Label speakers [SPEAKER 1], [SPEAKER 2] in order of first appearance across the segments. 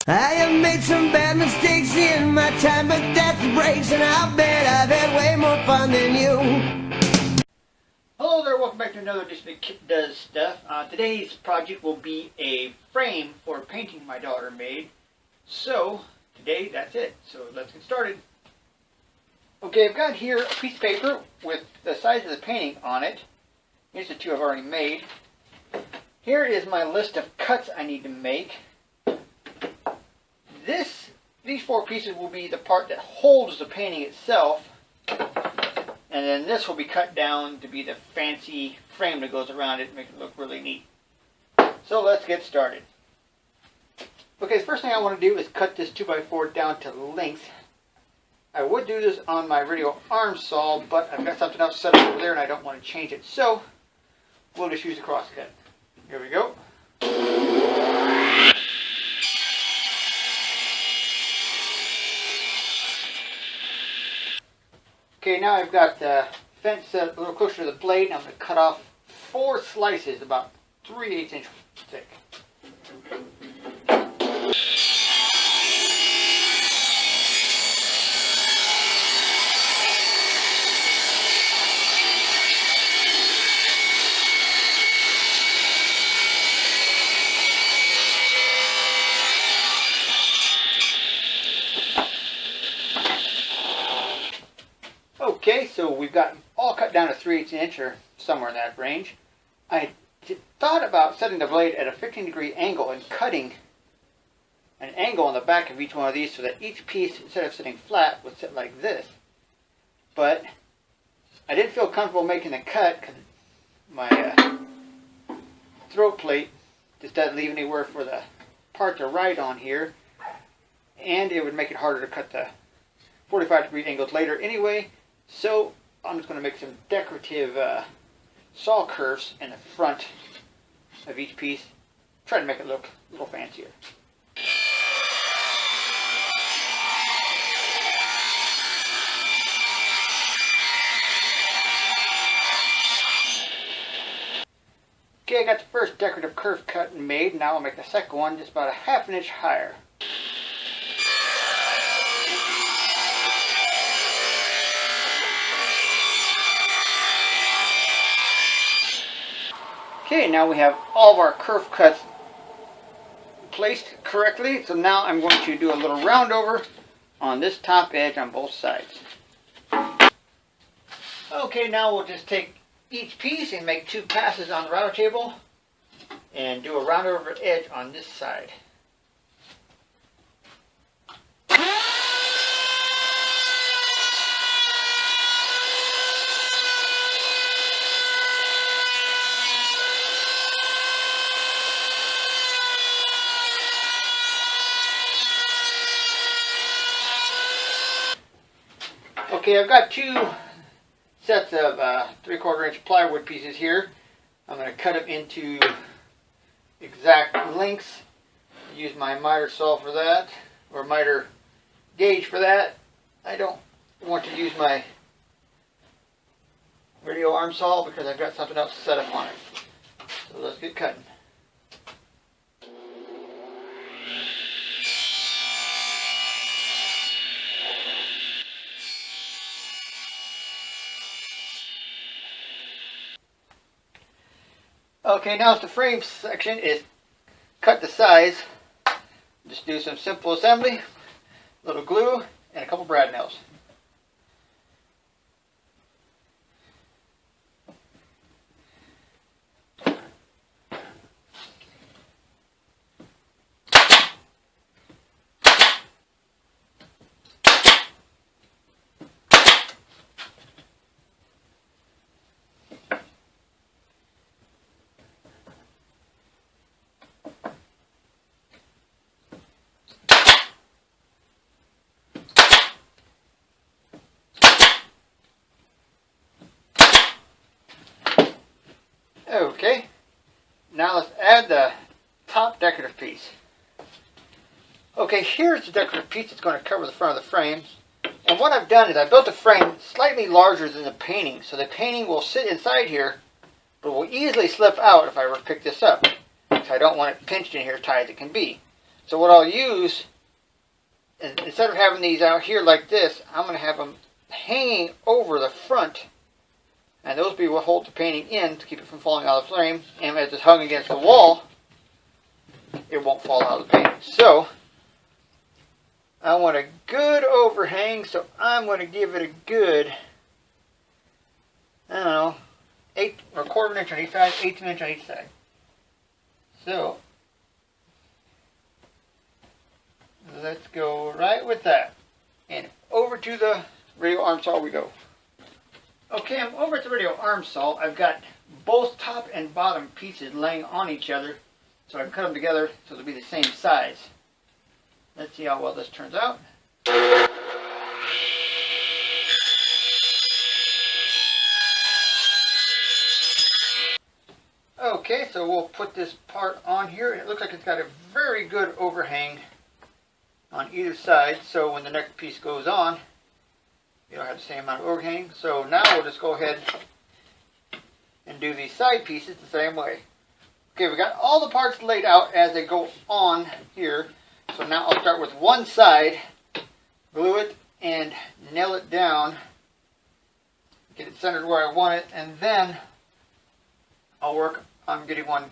[SPEAKER 1] I have made some bad mistakes in my time, but that's the breaks, and I'll bet I've had way more fun than you.
[SPEAKER 2] Hello there, welcome back to another edition of Kip Does Stuff. Today's project will be a frame for a painting my daughter made. So, today that's it. So let's get started. Okay, I've got here a piece of paper with the size of the painting on it. Here's the two I've already made. Here is my list of cuts I need to make. These four pieces will be the part that holds the painting itself, and then this will be cut down to be the fancy frame that goes around it to make it look really neat. So let's get started. Okay, the first thing I want to do is cut this 2x4 down to length. I would do this on my radio arm saw, but I've got something else set up over there and I don't want to change it, so we'll just use a crosscut. Here we go. Okay, now I've got the fence set a little closer to the blade, and I'm going to cut off 4 slices about 3/8 inch thick. Okay, so we've got all cut down to 3/8 inch or somewhere in that range. I thought about setting the blade at a 15-degree angle and cutting an angle on the back of each one of these so that each piece, instead of sitting flat, would sit like this. But I didn't feel comfortable making the cut because my throat plate just doesn't leave anywhere for the part to ride on here, and it would make it harder to cut the 45-degree angles later anyway. So I'm just going to make some decorative saw curves in the front of each piece. Try to make it look a little fancier. Okay, I got the first decorative curve cut made. Now I'll make the second one just about a 1/2 inch higher. Okay, now we have all of our curve cuts placed correctly, so now I'm going to do a little round over on this top edge on both sides. Okay, now we'll just take each piece and make 2 passes on the router table and do a round over edge on this side. Okay, I've got 2 sets of 3/4 inch plywood pieces here. I'm going to cut them into exact lengths. Use my miter saw for that, or miter gauge for that. I don't want to use my radio arm saw because I've got something else set up on it. So let's get cutting. Okay, now the frame section is cut to size. Just do some simple assembly, a little glue, and a couple brad nails. Okay, now let's add the top decorative piece. Okay, here's the decorative piece that's going to cover the front of the frame. And what I've done is I built the frame slightly larger than the painting, so the painting will sit inside here, but will easily slip out if I were to pick this up. So I don't want it pinched in here as tight as it can be. So what I'll use, instead of having these out here like this, I'm going to have them hanging over the front. And those will be what hold the painting in to keep it from falling out of the frame. And as it's hung against the wall, it won't fall out of the painting. So I want a good overhang, so I'm going to give it a good, I don't know, 1/4 inch on each side, 1/8 inch on each side. So let's go right with that. And over to the radial arm saw we go. Okay, I'm over at the radial arm saw. I've got both top and bottom pieces laying on each other, so I can cut them together so they'll be the same size. Let's see how well this turns out. Okay, so we'll put this part on here. It looks like it's got a very good overhang on either side, so when the next piece goes on, you don't have the same amount of overhang. So now we'll just go ahead and do these side pieces the same way. Okay, we got all the parts laid out as they go on here. So now I'll start with one side, glue it and nail it down, get it centered where I want it, and then I'll work on getting one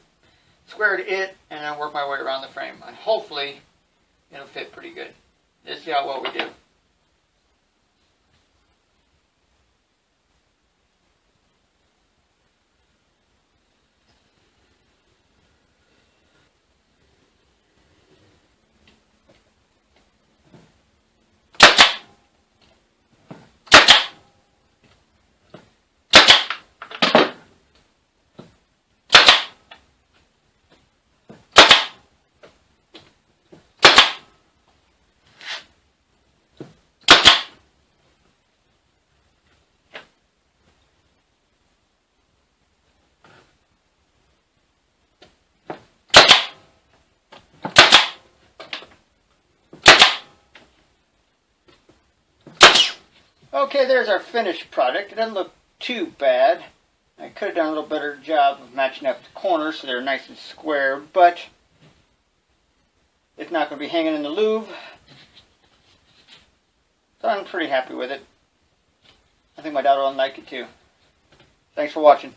[SPEAKER 2] square to it and then work my way around the frame. And hopefully it'll fit pretty good. Let's see how well we do. Okay, there's our finished product. It doesn't look too bad. I could have done a little better job of matching up the corners so they're nice and square, but it's not going to be hanging in the Louvre. So I'm pretty happy with it. I think my daughter will like it too. Thanks for watching.